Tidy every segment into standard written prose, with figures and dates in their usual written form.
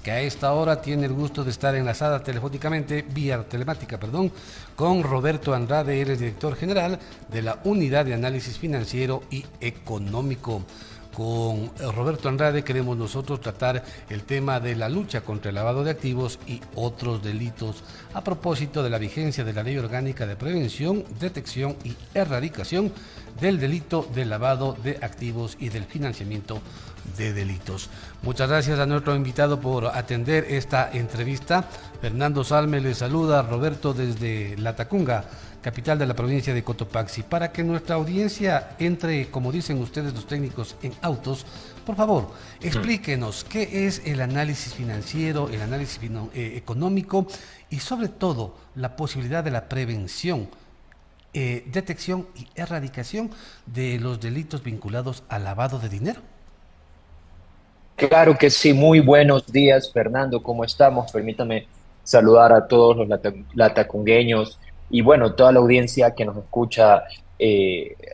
que a esta hora tiene el gusto de estar enlazada telefónicamente, vía telemática, con Roberto Andrade, él es director general de la Unidad de Análisis Financiero y Económico. Con Roberto Andrade queremos nosotros tratar el tema de la lucha contra el lavado de activos y otros delitos a propósito de la vigencia de la Ley Orgánica de Prevención, Detección y Erradicación del delito de lavado de activos y del financiamiento de delitos. Muchas gracias a nuestro invitado por atender esta entrevista. Fernando Salme le saluda, Roberto, desde Latacunga, capital de la provincia de Cotopaxi. Para que nuestra audiencia entre, como dicen ustedes los técnicos, en autos, por favor, explíquenos qué es el análisis financiero, el análisis económico y sobre todo la posibilidad de la prevención, detección y erradicación de los delitos vinculados al lavado de dinero. Claro que sí, muy buenos días, Fernando, ¿cómo estamos? Permítame saludar a todos los latacungueños y bueno, toda la audiencia que nos escucha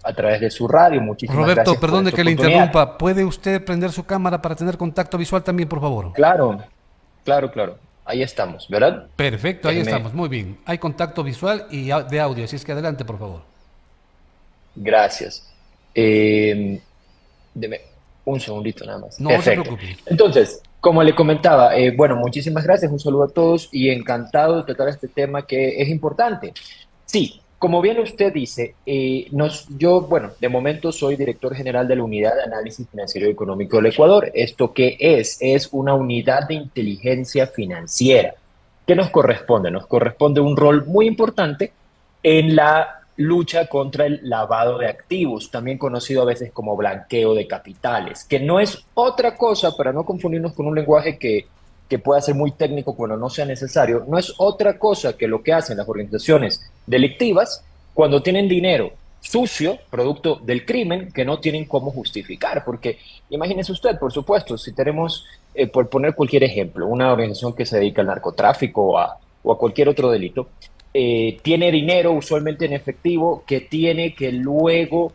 a través de su radio. Muchísimas Roberto, gracias por perdone esta que le oportunidad. interrumpa. ¿Puede usted prender su cámara para tener contacto visual también, por favor? Claro, claro, ahí estamos, ¿verdad? Perfecto, ahí Déjeme, estamos, muy bien. Hay contacto visual y de audio, así es que adelante, por favor. gracias. Eh, Deme un segundito nada más. No se Perfecto. preocupe. Entonces, como le comentaba, bueno, muchísimas gracias, un saludo a todos y encantado de tratar este tema que es importante. Sí, como bien usted dice, yo, bueno, de momento soy director general de la Unidad de Análisis Financiero y Económico del Ecuador. ¿Esto qué es? Es una unidad de inteligencia financiera. ¿Qué nos corresponde? Nos corresponde un rol muy importante en la lucha contra el lavado de activos, también conocido a veces como blanqueo de capitales, que no es otra cosa, para no confundirnos con un lenguaje que pueda ser muy técnico cuando no sea necesario, no es otra cosa que lo que hacen las organizaciones delictivas cuando tienen dinero sucio, producto del crimen, que no tienen cómo justificar. Porque imagínese usted, por supuesto, si tenemos, por poner cualquier ejemplo, una organización que se dedica al narcotráfico o a cualquier otro delito, tiene dinero usualmente en efectivo que tiene que luego,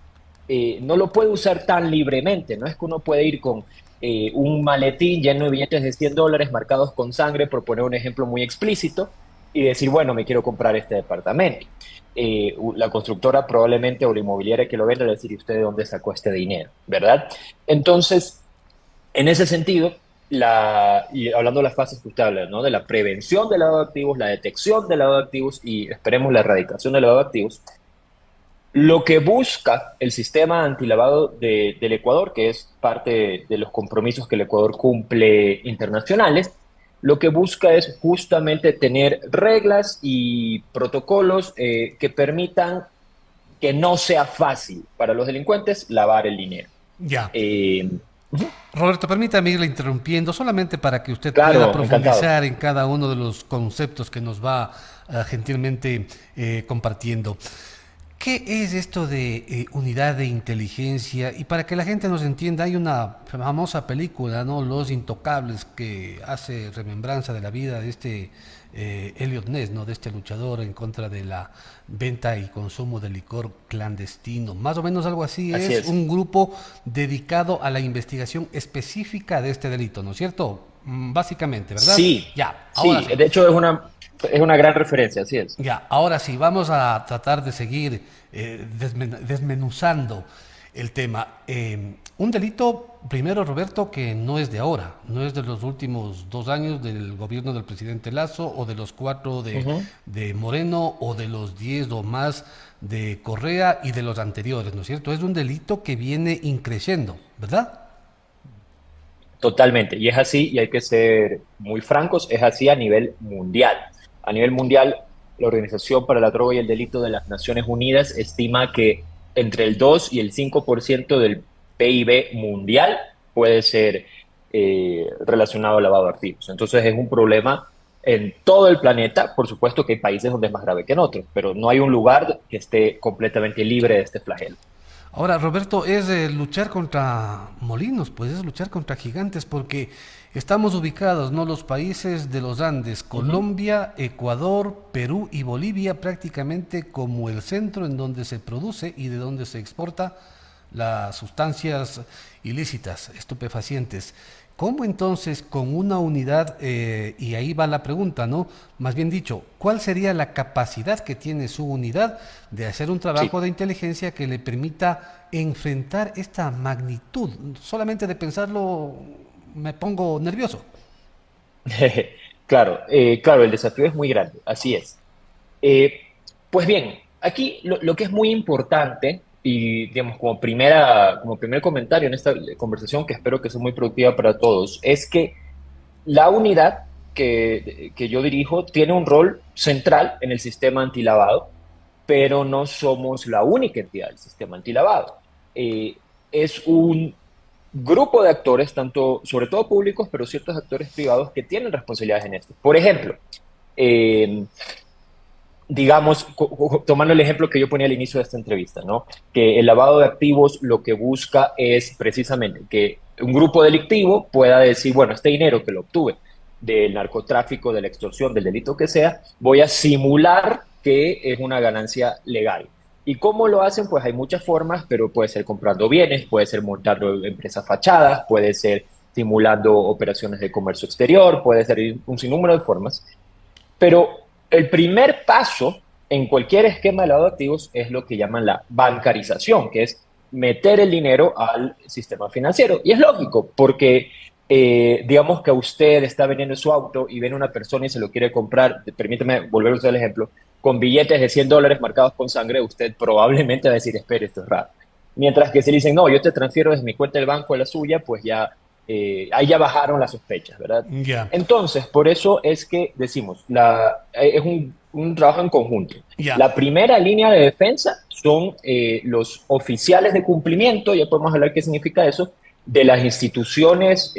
no lo puede usar tan libremente, no es que uno puede ir con un maletín lleno de billetes de $100 marcados con sangre, por poner un ejemplo muy explícito, y decir, bueno, me quiero comprar este departamento. La constructora probablemente o la inmobiliaria que lo venda le decir, ¿y usted de dónde sacó este dinero? ¿Verdad? Entonces, en ese sentido, y hablando de las fases que usted habla, ¿no? De la prevención del lavado de activos, la detección del lavado de activos y esperemos la erradicación del lavado de activos, lo que busca el sistema antilavado del Ecuador, que es parte de los compromisos que el Ecuador cumple internacionales, lo que busca es justamente tener reglas y protocolos que permitan que no sea fácil para los delincuentes lavar el dinero. Ya. Eh, Roberto, permítame irle interrumpiendo solamente para que usted pueda claro, encantado. profundizar en cada uno de los conceptos que nos va gentilmente compartiendo. ¿Qué es esto de unidad de inteligencia? Y para que la gente nos entienda, hay una famosa película, ¿no? Los Intocables, que hace remembranza de la vida de este Elliot Ness, ¿no? De este luchador en contra de la venta y consumo de licor clandestino. Más o menos algo así Así es es. un grupo dedicado a la investigación específica de este delito, ¿no es cierto? Básicamente, ¿verdad? Sí, Ya, ahora sí, sí. de hecho es una gran referencia, así es. Ya, ahora sí, vamos a tratar de seguir desmenuzando el tema. Un delito, primero, Roberto, que no es de ahora, no es de los últimos 2 años del gobierno del presidente Lazo o de los 4 Ujú. de Moreno o de los 10 o más de Correa y de los anteriores, ¿no es cierto? Es un delito que viene increciendo, ¿verdad? Totalmente, y es así, y hay que ser muy francos, es así a nivel mundial. A nivel mundial, la Organización para la Droga y el Delito de las Naciones Unidas estima que entre el 2 y el 5% del PIB mundial puede ser relacionado al lavado de activos. Entonces es un problema en todo el planeta. Por supuesto que hay países donde es más grave que en otros, pero no hay un lugar que esté completamente libre de este flagelo. Ahora, Roberto, es luchar contra molinos, pues es luchar contra gigantes, porque estamos ubicados, ¿no? Los países de los Andes, Ujú. Colombia, Ecuador, Perú y Bolivia, prácticamente como el centro en donde se produce y de donde se exporta las sustancias ilícitas, estupefacientes. ¿Cómo entonces con una unidad, y ahí va la pregunta, ¿no? Más bien dicho, ¿cuál sería la capacidad que tiene su unidad de hacer un trabajo Sí. de inteligencia que le permita enfrentar esta magnitud? Solamente de pensarlo me pongo nervioso. Claro, claro, el desafío es muy grande, así es. Eh, pues bien, aquí lo que es muy importante y digamos como primer comentario en esta conversación que espero que sea muy productiva para todos, es que la unidad que yo dirijo tiene un rol central en el sistema antilavado, pero no somos la única entidad del sistema antilavado. Es un grupo de actores, tanto, sobre todo públicos, pero ciertos actores privados que tienen responsabilidades en esto. Por ejemplo, eh, digamos, tomando el ejemplo que yo ponía al inicio de esta entrevista, ¿no? Que el lavado de activos lo que busca es precisamente que un grupo delictivo pueda decir, bueno, este dinero que lo obtuve del narcotráfico, de la extorsión, del delito que sea, voy a simular que es una ganancia legal. ¿Y cómo lo hacen? Pues hay muchas formas, pero puede ser comprando bienes, puede ser montando empresas fachadas, puede ser simulando operaciones de comercio exterior, puede ser un sinnúmero de formas. Pero el primer paso en cualquier esquema de lavado de activos es lo que llaman la bancarización, que es meter el dinero al sistema financiero. Y es lógico, porque digamos que usted está vendiendo su auto y viene una persona y se lo quiere comprar, permítame volver a usar el ejemplo, con billetes de $100 marcados con sangre, usted probablemente va a decir, espere, esto es raro. Mientras que si le dicen, no, yo te transfiero desde mi cuenta del banco a la suya, pues ya ahí ya bajaron las sospechas, ¿verdad? Ya, Entonces, por eso es que decimos, es un trabajo en conjunto. ya. La primera línea de defensa son los oficiales de cumplimiento, ya podemos hablar qué significa eso, de las instituciones,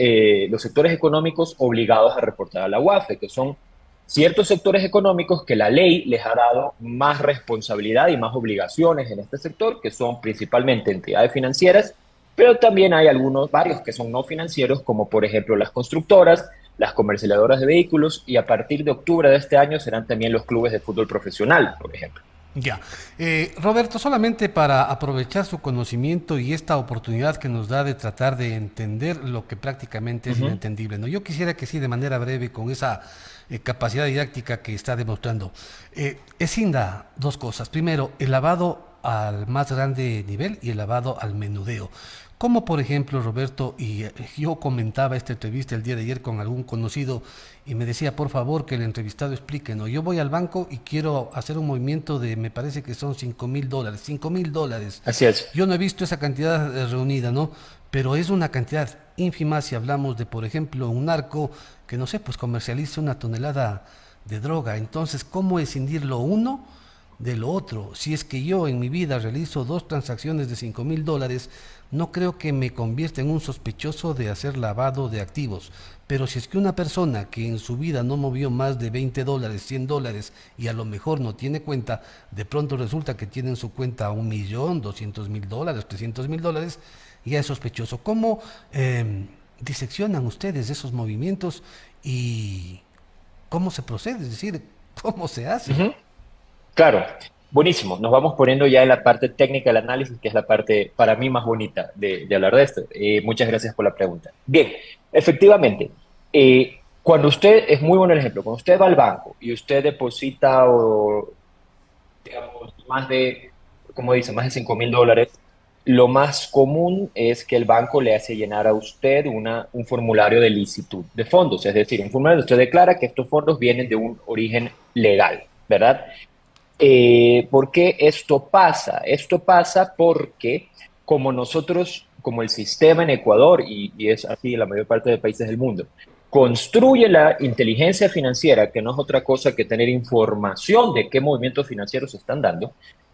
los sectores económicos obligados a reportar a la UAFE, que son ciertos sectores económicos que la ley les ha dado más responsabilidad y más obligaciones en este sector, que son principalmente entidades financieras, pero también hay varios que son no financieros, como por ejemplo las constructoras, las comercializadoras de vehículos, y a partir de octubre de este año serán también los clubes de fútbol profesional, por ejemplo. Ya. Roberto, solamente para aprovechar su conocimiento y esta oportunidad que nos da de tratar de entender lo que prácticamente es Ujú. inentendible, ¿no? Yo quisiera que sí, de manera breve, con esa capacidad didáctica que está demostrando, escinda dos cosas. Primero, el lavado al más grande nivel y el lavado al menudeo. Como por ejemplo, Roberto, y yo comentaba esta entrevista el día de ayer con algún conocido y me decía, por favor, que el entrevistado explique, ¿no? Yo voy al banco y quiero hacer un movimiento de, me parece que son $5,000, $5,000. Así es. Yo no he visto esa cantidad reunida, ¿no? Pero es una cantidad ínfima si hablamos de, por ejemplo, un narco que, no sé, pues comercializa una tonelada de droga. Entonces, ¿cómo escindir lo uno de lo otro? Si es que yo en mi vida realizo dos transacciones de $5,000, no creo que me convierta en un sospechoso de hacer lavado de activos. Pero si es que una persona que en su vida no movió más de $20, $100 y a lo mejor no tiene cuenta, de pronto resulta que tiene en su cuenta 1,000,000, $200,000, $300,000, ya es sospechoso. ¿Cómo diseccionan ustedes esos movimientos y cómo se procede? Es decir, ¿cómo se hace? Ujú. Claro, buenísimo. Nos vamos poniendo ya en la parte técnica del análisis, que es la parte para mí más bonita de hablar de esto. Muchas gracias por la pregunta. Bien, efectivamente, cuando usted, es muy bueno el ejemplo, cuando usted va al banco y usted deposita, o, digamos, como dice, más de $5,000, lo más común es que el banco le hace llenar a usted un formulario de licitud de fondos, es decir, un formulario donde usted declara que estos fondos vienen de un origen legal, ¿verdad? ¿Por qué esto pasa? Esto pasa porque como nosotros, como el sistema en Ecuador, y es así en la mayor parte de países del mundo, construye la inteligencia financiera, que no es otra cosa que tener información de qué movimientos financieros se están dando,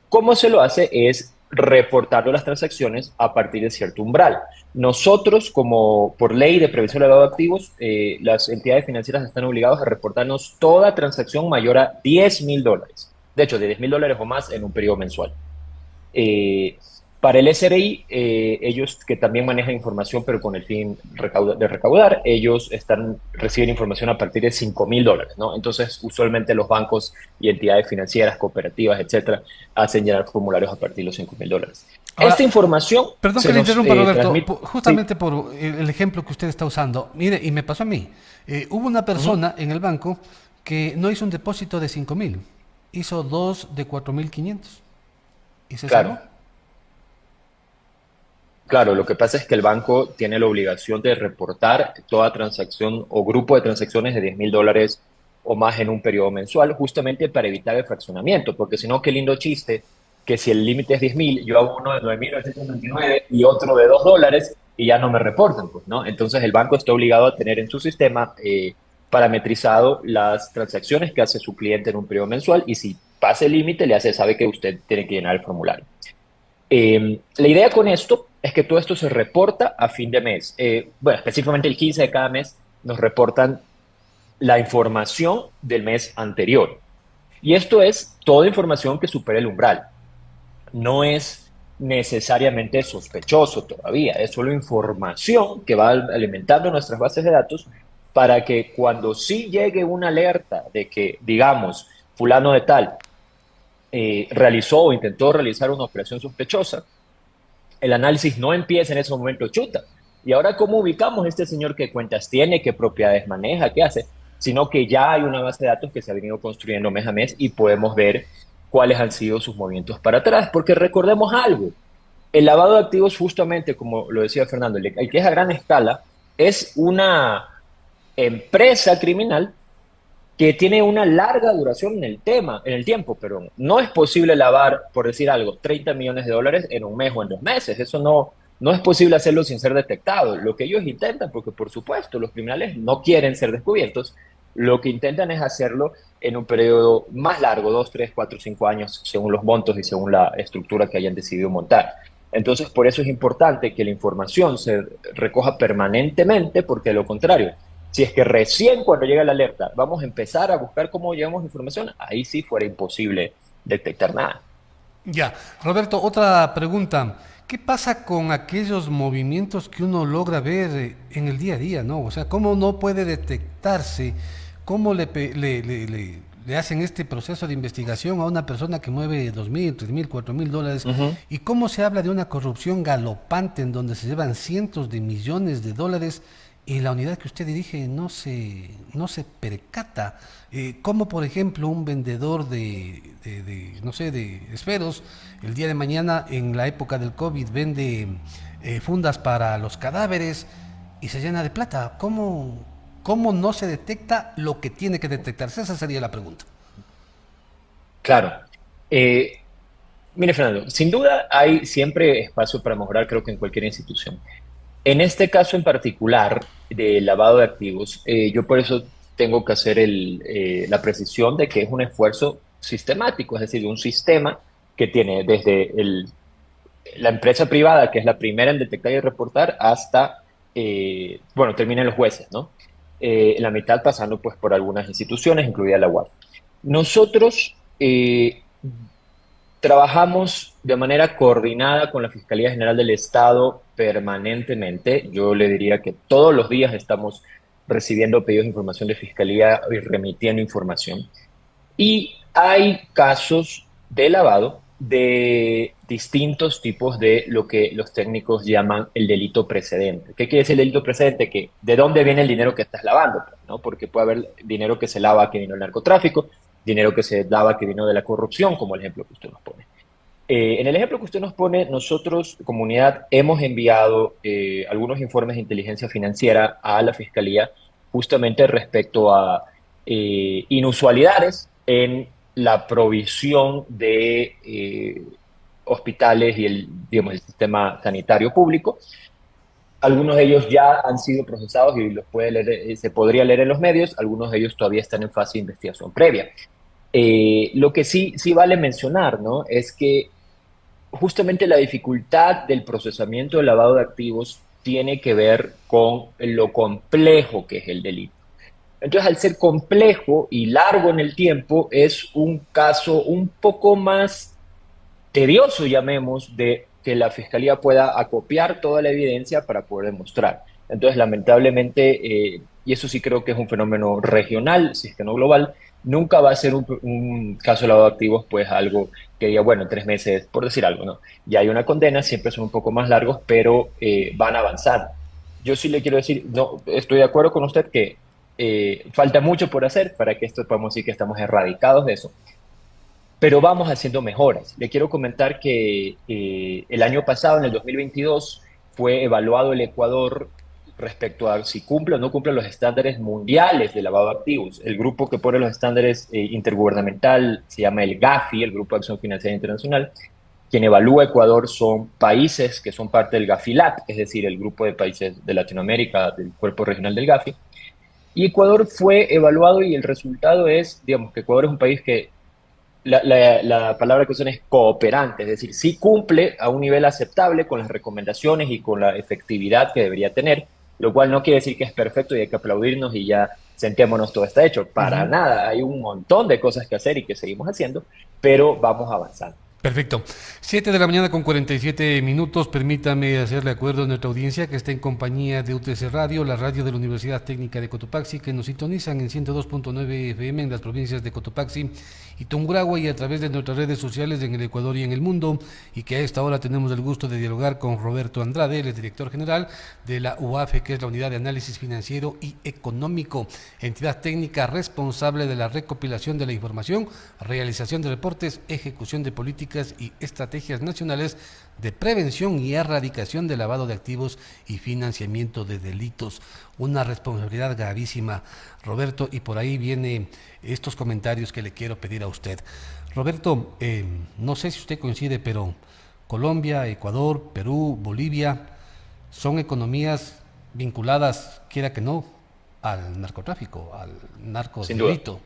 cómo se lo hace es reportando las transacciones a partir de cierto umbral. Nosotros, como por ley de prevención de lavado de activos, las entidades financieras están obligadas a reportarnos toda transacción mayor a $10,000. De hecho, de $10,000 o más en un periodo mensual. Eh, Para el SRI, ellos que también manejan información, pero con el fin de recaudar, ellos reciben información a partir de $5,000, ¿no? Entonces, usualmente los bancos y entidades financieras, cooperativas, etcétera, hacen llenar formularios a partir de los $5,000. Esta Ahora, información perdón que se le nos interrumpa, Roberto, transmite. Sí. justamente por el ejemplo que usted está usando. Mire, y me pasó a mí. Hubo una Ujú. persona en el banco que no hizo un depósito de 5.000, hizo dos de 4.500 y se Claro. salvó. Claro, lo que pasa es que el banco tiene la obligación de reportar toda transacción o grupo de transacciones de $10,000 o más en un periodo mensual, justamente para evitar el fraccionamiento, porque si no, qué lindo chiste que si el límite es 10,000, yo hago uno de 9,999 y otro de $2 y ya no me reportan, pues, ¿no? Entonces el banco está obligado a tener en su sistema parametrizado las transacciones que hace su cliente en un periodo mensual y si pasa el límite, sabe que usted tiene que llenar el formulario. La idea con esto es que todo esto se reporta a fin de mes. Bueno, específicamente el 15 de cada mes nos reportan la información del mes anterior. Y esto es toda información que supera el umbral. No es necesariamente sospechoso todavía, es solo información que va alimentando nuestras bases de datos para que cuando sí llegue una alerta de que, digamos, fulano de tal realizó o intentó realizar una operación sospechosa, el análisis no empieza en ese momento chuta. Y ahora, ¿cómo ubicamos a este señor qué cuentas tiene, qué propiedades maneja, qué hace? Sino que ya hay una base de datos que se ha venido construyendo mes a mes y podemos ver cuáles han sido sus movimientos para atrás. Porque recordemos algo, el lavado de activos, justamente como lo decía Fernando, el que es a gran escala, es una empresa criminal que tiene una larga duración en el tiempo, pero no es posible lavar, por decir algo, $30 millones en un mes o en 2 meses. Eso no es posible hacerlo sin ser detectado. Lo que ellos intentan, porque por supuesto los criminales no quieren ser descubiertos, lo que intentan es hacerlo en un periodo más largo, 2, 3, 4, 5 años, según los montos y según la estructura que hayan decidido montar. Entonces, por eso es importante que la información se recoja permanentemente, porque de lo contrario, si es que recién cuando llega la alerta vamos a empezar a buscar cómo llevamos información, ahí sí fuera imposible detectar nada. Ya, Roberto, otra pregunta. ¿Qué pasa con aquellos movimientos que uno logra ver en el día a día, ¿no? O sea, ¿cómo no puede detectarse? ¿Cómo le hacen este proceso de investigación a una persona que mueve 2.000, 3.000, $4.000? Ujú. ¿Y cómo se habla de una corrupción galopante en donde se llevan cientos de millones de dólares y la unidad que usted dirige no se percata? Como por ejemplo un vendedor no sé, de esferos, el día de mañana en la época del COVID vende fundas para los cadáveres y se llena de plata. ¿Cómo no se detecta lo que tiene que detectarse? Esa sería la pregunta. Claro. Eh, Mire, Fernando, sin duda hay siempre espacio para mejorar, creo que en cualquier institución. En este caso en particular de lavado de activos, yo por eso tengo que hacer la precisión de que es un esfuerzo sistemático, es decir, un sistema que tiene desde la empresa privada, que es la primera en detectar y reportar, hasta, bueno, terminan los jueces, ¿no? La mitad pasando pues por algunas instituciones, incluida la UAF. Nosotros trabajamos de manera coordinada con la Fiscalía General del Estado permanentemente. Yo le diría que todos los días estamos recibiendo pedidos de información de Fiscalía y remitiendo información. Y hay casos de lavado de distintos tipos de lo que los técnicos llaman el delito precedente. ¿Qué quiere decir el delito precedente? Que de dónde viene el dinero que estás lavando, ¿no? Porque puede haber dinero que se lava que vino del narcotráfico, dinero que se lava que vino de la corrupción, como el ejemplo que usted nos pone. En el ejemplo que usted nos pone, nosotros, comunidad, hemos enviado algunos informes de inteligencia financiera a la Fiscalía justamente respecto a inusualidades en la provisión de hospitales y digamos, el sistema sanitario público. Algunos de ellos ya han sido procesados y los puede leer, se podría leer en los medios, algunos de ellos todavía están en fase de investigación previa. Lo que sí vale mencionar, ¿no? Es que justamente la dificultad del procesamiento del lavado de activos tiene que ver con lo complejo que es el delito. Entonces, al ser complejo y largo en el tiempo, es un caso un poco más tedioso, llamemos, de que la fiscalía pueda acopiar toda la evidencia para poder demostrar. Entonces, lamentablemente, y eso sí creo que es un fenómeno regional, si es que no global, nunca va a ser un caso de lavado de activos, pues algo que diga, bueno, en 3 meses, por decir algo, ¿no? Ya hay una condena, siempre son un poco más largos, pero van a avanzar. Yo sí le quiero decir, no, estoy de acuerdo con usted que falta mucho por hacer para que esto podamos decir que estamos erradicados de eso, pero vamos haciendo mejoras. Le quiero comentar que el año pasado, en el 2022, fue evaluado el Ecuador respecto a si cumple o no cumple los estándares mundiales de lavado de activos. El grupo que pone los estándares intergubernamental se llama el GAFI, el Grupo de Acción Financiera Internacional. Quien evalúa a Ecuador son países que son parte del GAFILAT, es decir, el grupo de países de Latinoamérica, del cuerpo regional del GAFI. Y Ecuador fue evaluado y el resultado es, digamos, que Ecuador es un país que la palabra que usan es cooperante, es decir, sí cumple a un nivel aceptable con las recomendaciones y con la efectividad que debería tener, lo cual no quiere decir que es perfecto y hay que aplaudirnos y ya sentémonos, todo está hecho. Para Ujú. nada, hay un montón de cosas que hacer y que seguimos haciendo, pero vamos avanzando. Perfecto. 7 de la mañana con 47 minutos. Permítame hacerle acuerdo a nuestra audiencia que está en compañía de UTC Radio, la radio de la Universidad Técnica de Cotopaxi, que nos sintonizan en 102.9 FM en las provincias de Cotopaxi y Tungurahua y a través de nuestras redes sociales en el Ecuador y en el mundo, y que a esta hora tenemos el gusto de dialogar con Roberto Andrade, el director general de la UAFE, que es la Unidad de Análisis Financiero y Económico, entidad técnica responsable de la recopilación de la información, realización de reportes, ejecución de políticas y estrategias nacionales de prevención y erradicación del lavado de activos y financiamiento de delitos. Una responsabilidad gravísima, Roberto, y por ahí vienen estos comentarios que le quiero pedir a usted. Roberto, no sé si usted coincide, pero Colombia, Ecuador, Perú, Bolivia son economías vinculadas, quiera que no, al narcotráfico, al Sin duda. narcodelito.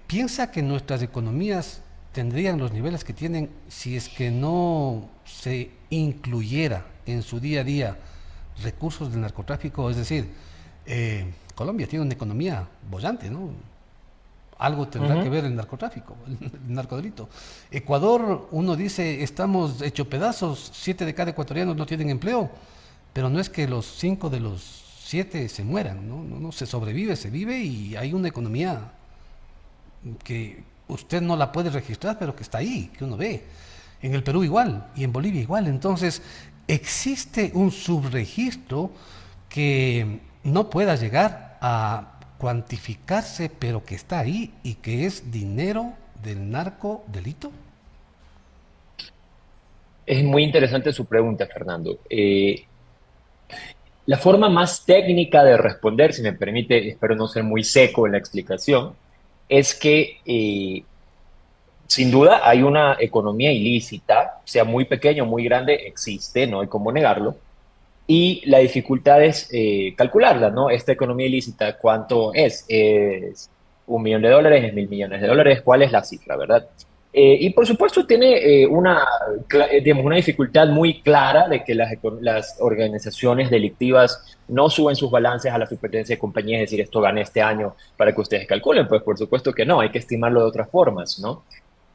¿Piensa que nuestras economías tendrían los niveles que tienen si es que no se incluyera en su día a día recursos del narcotráfico? Es decir, Colombia tiene una economía bollante, ¿no? Algo tendrá que Ujú. ver el narcotráfico, el narcodelito. Ecuador, uno dice, estamos hecho pedazos, 7 de cada 4 no tienen empleo, pero no es que los 5 de los 7 se mueran, ¿no? No, no, se sobrevive, se vive y hay una economía que usted no la puede registrar, pero que está ahí, que uno ve. En el Perú igual y en Bolivia igual. Entonces, existe un subregistro que no pueda llegar a cuantificarse, pero que está ahí y que es dinero del narcodelito. Es muy interesante su pregunta, Fernando. La forma más técnica de responder, si me permite, espero no ser muy seco en la explicación, es que sin duda hay una economía ilícita, sea muy pequeña o muy grande, existe, no hay cómo negarlo, y la dificultad es calcularla, ¿no? Esta economía ilícita, ¿cuánto es? ¿Es 1 millón de dólares? ¿Es 1.000 millones de dólares? ¿Cuál es la cifra, verdad? Y por supuesto tiene digamos, una dificultad muy clara de que las organizaciones delictivas no suben sus balances a la supervivencia de compañías, es decir, esto gané este año para que ustedes calculen, pues por supuesto que no, hay que estimarlo de otras formas, ¿no?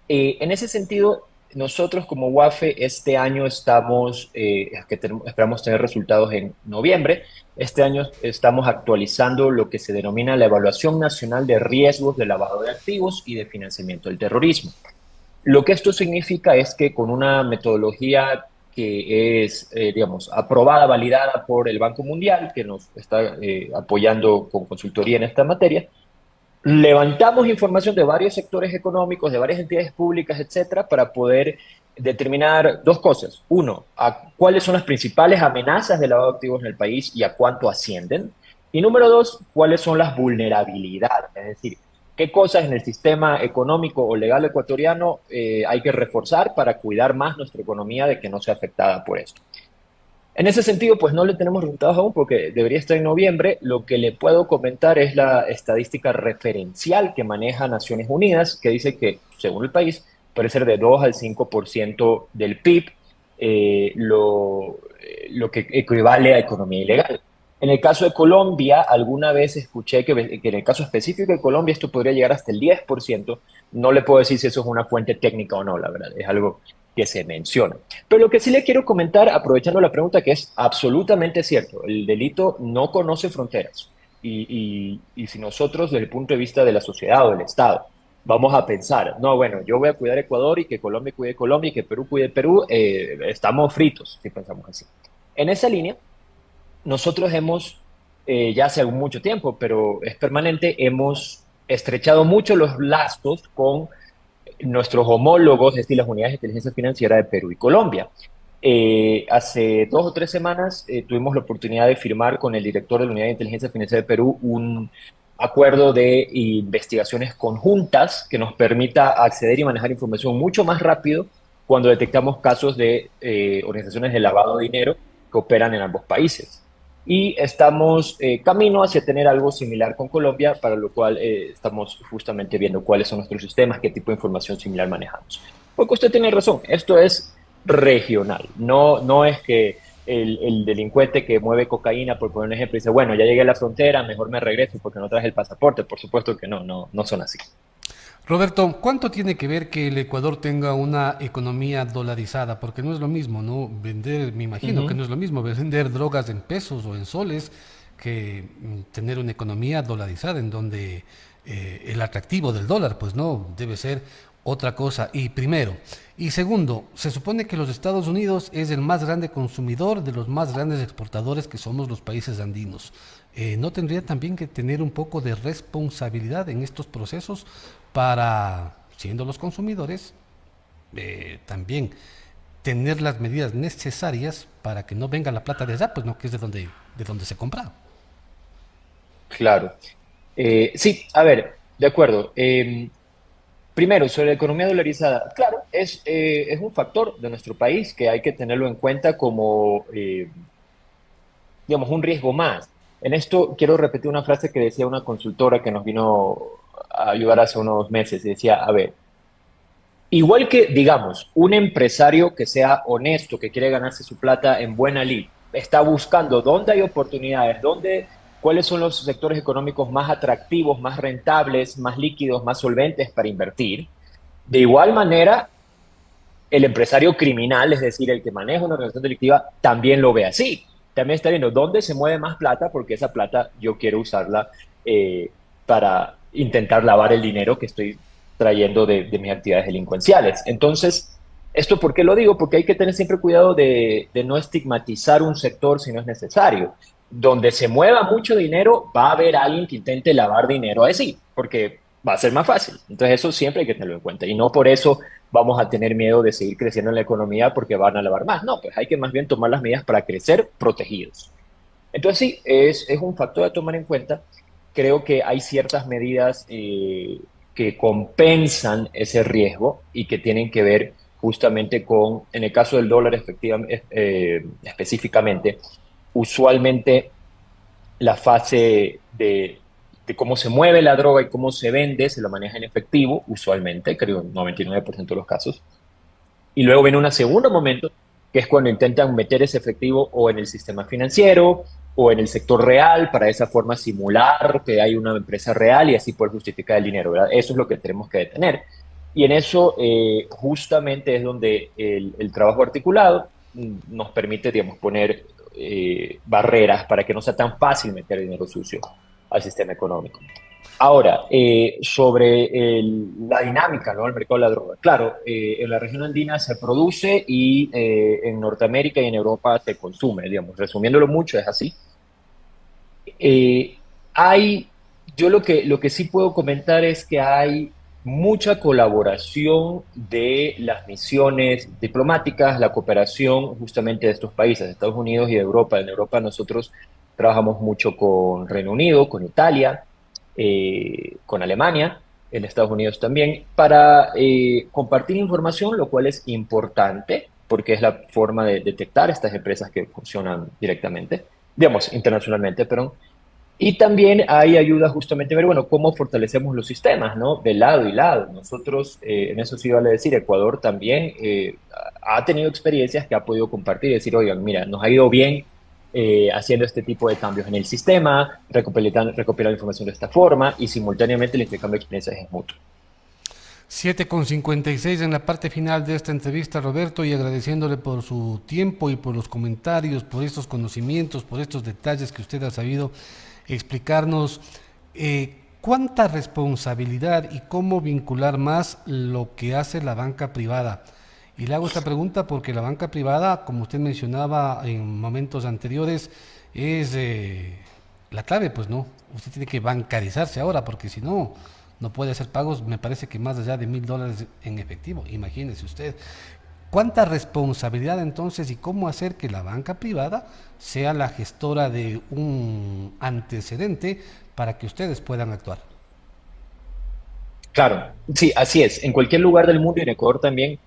En ese sentido, nosotros como WAFE este año estamos, esperamos tener resultados en noviembre. Este año estamos actualizando lo que se denomina la Evaluación Nacional de Riesgos de Lavado de Activos y de Financiamiento del Terrorismo. Lo que esto significa es que con una metodología que es, digamos, aprobada, validada por el Banco Mundial, que nos está apoyando con consultoría en esta materia, levantamos información de varios sectores económicos, de varias entidades públicas, etcétera, para poder determinar dos cosas. Uno, cuáles son las principales amenazas de lavado de activos en el país y a cuánto ascienden. Y número dos, cuáles son las vulnerabilidades, es decir, qué cosas en el sistema económico o legal ecuatoriano hay que reforzar para cuidar más nuestra economía de que no sea afectada por esto. En ese sentido, pues no le tenemos resultados aún porque debería estar en noviembre. Lo que le puedo comentar es la estadística referencial que maneja Naciones Unidas, que dice que, según el país, puede ser de 2 al 5% del PIB, lo que equivale a economía ilegal. En el caso de Colombia, alguna vez escuché que en el caso específico de Colombia esto podría llegar hasta el 10%. No le puedo decir si eso es una fuente técnica o no, la verdad. Es algo que se menciona. Pero lo que sí le quiero comentar, aprovechando la pregunta, que es absolutamente cierto, el delito no conoce fronteras. Y si nosotros, desde el punto de vista de la sociedad o del Estado, vamos a pensar, no, bueno, yo voy a cuidar Ecuador y que Colombia cuide Colombia y que Perú cuide Perú, estamos fritos, si pensamos así. En esa línea, nosotros hemos, ya hace mucho tiempo, pero es permanente, hemos estrechado mucho los lazos con nuestros homólogos, es decir, las unidades de inteligencia financiera de Perú y Colombia. Hace 2 o 3 semanas tuvimos la oportunidad de firmar con el director de la Unidad de Inteligencia Financiera de Perú un acuerdo de investigaciones conjuntas que nos permita acceder y manejar información mucho más rápido cuando detectamos casos de organizaciones de lavado de dinero que operan en ambos países. Y estamos camino hacia tener algo similar con Colombia, para lo cual estamos justamente viendo cuáles son nuestros sistemas, qué tipo de información similar manejamos. Porque usted tiene razón, esto es regional, no es que el delincuente que mueve cocaína, por poner un ejemplo, dice, bueno, ya llegué a la frontera, mejor me regreso porque no traje el pasaporte. Por supuesto que no son así. Roberto, ¿cuánto tiene que ver que el Ecuador tenga una economía dolarizada? Porque no es lo mismo, ¿no? Vender, me imagino que Ujú. no es lo mismo vender drogas en pesos o en soles que tener una economía dolarizada en donde el atractivo del dólar, pues no, debe ser otra cosa. Y primero. Y segundo, se supone que los Estados Unidos es el más grande consumidor de los más grandes exportadores que somos los países andinos. ¿No tendría también que tener un poco de responsabilidad en estos procesos para, siendo los consumidores, también tener las medidas necesarias para que no venga la plata de allá, pues no, que es de donde se compra? Claro. Sí, a ver, de acuerdo. Primero, sobre la economía dolarizada, claro, es un factor de nuestro país que hay que tenerlo en cuenta como, digamos, un riesgo más. En esto quiero repetir una frase que decía una consultora que nos vino a ayudar hace unos meses. Decía, a ver, igual que, digamos, un empresario que sea honesto, que quiere ganarse su plata en buena lid, está buscando dónde hay oportunidades, cuáles son los sectores económicos más atractivos, más rentables, más líquidos, más solventes para invertir. De igual manera, el empresario criminal, es decir, el que maneja una organización delictiva, también lo ve así. También está viendo dónde se mueve más plata, porque esa plata yo quiero usarla eh, para intentar lavar el dinero que estoy trayendo de mis actividades delincuenciales. Entonces, ¿esto por qué lo digo? Porque hay que tener siempre cuidado de no estigmatizar un sector si no es necesario. Donde se mueva mucho dinero, va a haber alguien que intente lavar dinero así, porque va a ser más fácil. Entonces, eso siempre hay que tenerlo en cuenta. Y no por eso vamos a tener miedo de seguir creciendo en la economía porque van a lavar más. No, pues hay que más bien tomar las medidas para crecer protegidos. Entonces sí, es un factor a tomar en cuenta. Creo que hay ciertas medidas que compensan ese riesgo y que tienen que ver justamente con, en el caso del dólar específicamente, usualmente la fase de cómo se mueve la droga y cómo se vende, se lo maneja en efectivo, usualmente, creo en 99% de los casos. Y luego viene un segundo momento, que es cuando intentan meter ese efectivo o en el sistema financiero o en el sector real, para de esa forma simular que hay una empresa real y así poder justificar el dinero, ¿verdad? Eso es lo que tenemos que detener. Y en eso justamente es donde el trabajo articulado nos permite, digamos, poner barreras para que no sea tan fácil meter dinero sucio al sistema económico. Ahora, sobre la dinámica, ¿no? El mercado de la droga. Claro, en la región andina se produce y en Norteamérica y en Europa se consume, digamos. Resumiéndolo mucho, es así. Eh, hay, yo lo que sí puedo comentar es que hay mucha colaboración de las misiones diplomáticas, la cooperación justamente de estos países, de Estados Unidos y de Europa. En Europa nosotros trabajamos mucho con Reino Unido, con Italia, con Alemania, en Estados Unidos también, para compartir información, lo cual es importante porque es la forma de detectar estas empresas que funcionan directamente, digamos, internacionalmente, perdón. Y también hay ayuda justamente a ver, bueno, cómo fortalecemos los sistemas, ¿no? De lado y lado. Nosotros, en eso sí vale decir, Ecuador también ha tenido experiencias que ha podido compartir y decir, oigan, mira, nos ha ido bien haciendo este tipo de cambios en el sistema, recopilando información de esta forma y simultáneamente el intercambio de experiencias es mutuo. 7:56 en la parte final de esta entrevista, Roberto, y agradeciéndole por su tiempo y por los comentarios, por estos conocimientos, por estos detalles que usted ha sabido explicarnos. ¿Cuánta responsabilidad y cómo vincular más lo que hace la banca privada? Y le hago esta pregunta porque la banca privada, como usted mencionaba en momentos anteriores, es la clave, pues no. Usted tiene que bancarizarse ahora porque si no, no puede hacer pagos, me parece que más allá de $1,000 en efectivo. Imagínese usted. ¿Cuánta responsabilidad entonces y cómo hacer que la banca privada sea la gestora de un antecedente para que ustedes puedan actuar? Claro, sí, así es. En cualquier lugar del mundo y en Ecuador también,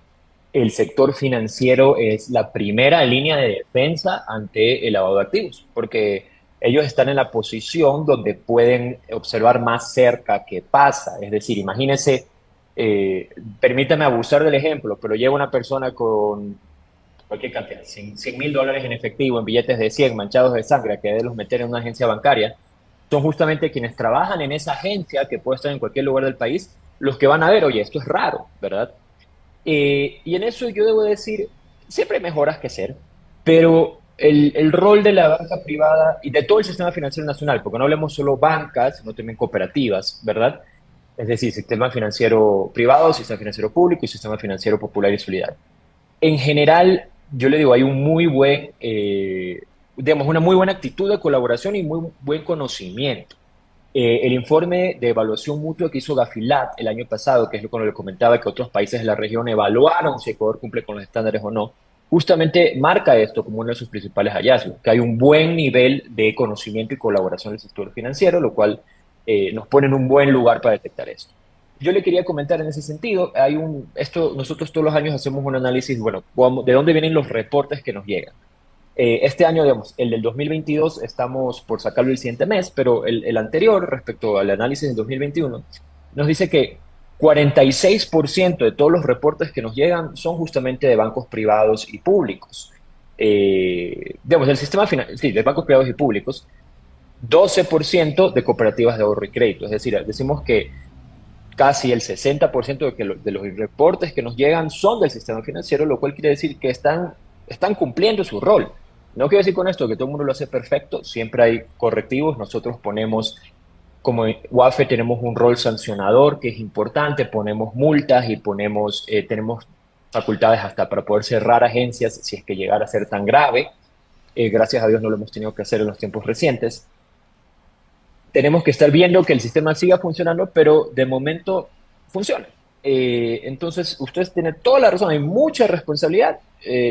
el sector financiero es la primera línea de defensa ante el lavado de activos, porque ellos están en la posición donde pueden observar más cerca qué pasa. Es decir, imagínense, eh, permítame abusar del ejemplo, pero llega una persona con cualquier cantidad, $100,000 en efectivo, en billetes de 100 manchados de sangre, que debe los meter en una agencia bancaria, son justamente quienes trabajan en esa agencia, que puede estar en cualquier lugar del país, los que van a ver, oye, esto es raro, ¿verdad? Y en eso yo debo decir, siempre hay mejoras que hacer, pero el rol de la banca privada y de todo el sistema financiero nacional, porque no hablemos solo bancas, sino también cooperativas, ¿verdad? Es decir, sistema financiero privado, sistema financiero público y sistema financiero popular y solidario. En general, yo le digo, hay un muy buen, digamos, una muy buena actitud de colaboración y muy buen conocimiento. El informe de evaluación mutua que hizo Gafilat el año pasado, que es lo que le comentaba, que otros países de la región evaluaron si Ecuador cumple con los estándares o no, justamente marca esto como uno de sus principales hallazgos, que hay un buen nivel de conocimiento y colaboración del sector financiero, lo cual nos pone en un buen lugar para detectar esto. Yo le quería comentar en ese sentido, nosotros todos los años hacemos un análisis, bueno, de dónde vienen los reportes que nos llegan. Este año, digamos, el del 2022 estamos por sacarlo el siguiente mes, pero el anterior, respecto al análisis del 2021, nos dice que 46% de todos los reportes que nos llegan son justamente de bancos privados y públicos. Digamos, del sistema financiero, sí, de bancos privados y públicos, 12% de cooperativas de ahorro y crédito. Es decir, decimos que casi el 60% de los reportes que nos llegan son del sistema financiero, lo cual quiere decir que están cumpliendo su rol. No quiero decir con esto que todo el mundo lo hace perfecto, siempre hay correctivos, nosotros ponemos, como WAFE tenemos un rol sancionador que es importante, ponemos multas y tenemos facultades hasta para poder cerrar agencias si es que llegara a ser tan grave. Gracias a Dios no lo hemos tenido que hacer en los tiempos recientes. Tenemos que estar viendo que el sistema siga funcionando, pero de momento funciona. Entonces, ustedes tienen toda la razón, hay mucha responsabilidad.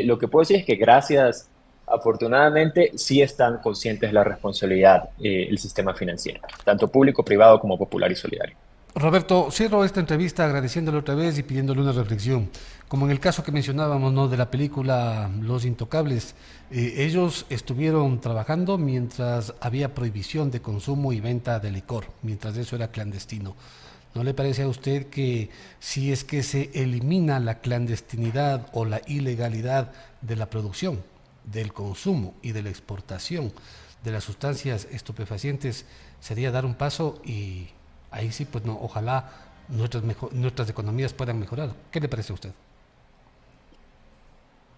Lo que puedo decir es que gracias, afortunadamente, sí están conscientes de la responsabilidad el sistema financiero, tanto público, privado como popular y solidario. Roberto, cierro esta entrevista agradeciéndole otra vez y pidiéndole una reflexión. Como en el caso que mencionábamos, ¿no?, de la película Los Intocables, ellos estuvieron trabajando mientras había prohibición de consumo y venta de licor, mientras eso era clandestino. ¿No le parece a usted que si es que se elimina la clandestinidad o la ilegalidad de la producción, del consumo y de la exportación de las sustancias estupefacientes, sería dar un paso y ahí sí, pues no, ojalá nuestras economías puedan mejorar? ¿Qué le parece a usted?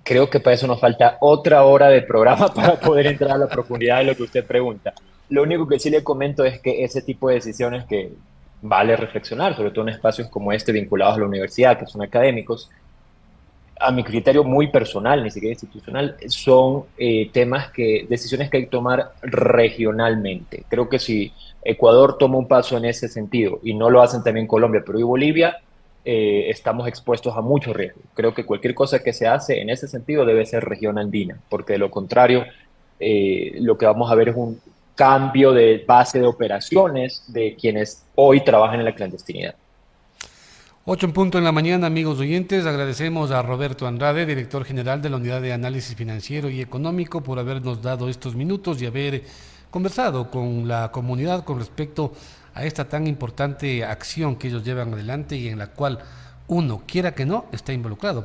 Creo que para eso nos falta otra hora de programa para poder entrar a la profundidad de lo que usted pregunta. Lo único que sí le comento es que ese tipo de decisiones que vale reflexionar, sobre todo en espacios como este vinculados a la universidad, que son académicos, a mi criterio muy personal, ni siquiera institucional, son decisiones que hay que tomar regionalmente. Creo que si Ecuador toma un paso en ese sentido, y no lo hacen también Colombia, Perú y Bolivia, estamos expuestos a mucho riesgo. Creo que cualquier cosa que se hace en ese sentido debe ser región andina, porque de lo contrario, lo que vamos a ver es un cambio de base de operaciones de quienes hoy trabajan en la clandestinidad. 8 en la mañana, amigos oyentes. Agradecemos a Roberto Andrade, director general de la Unidad de Análisis Financiero y Económico, por habernos dado estos minutos y haber conversado con la comunidad con respecto a esta tan importante acción que ellos llevan adelante y en la cual uno, quiera que no, está involucrado.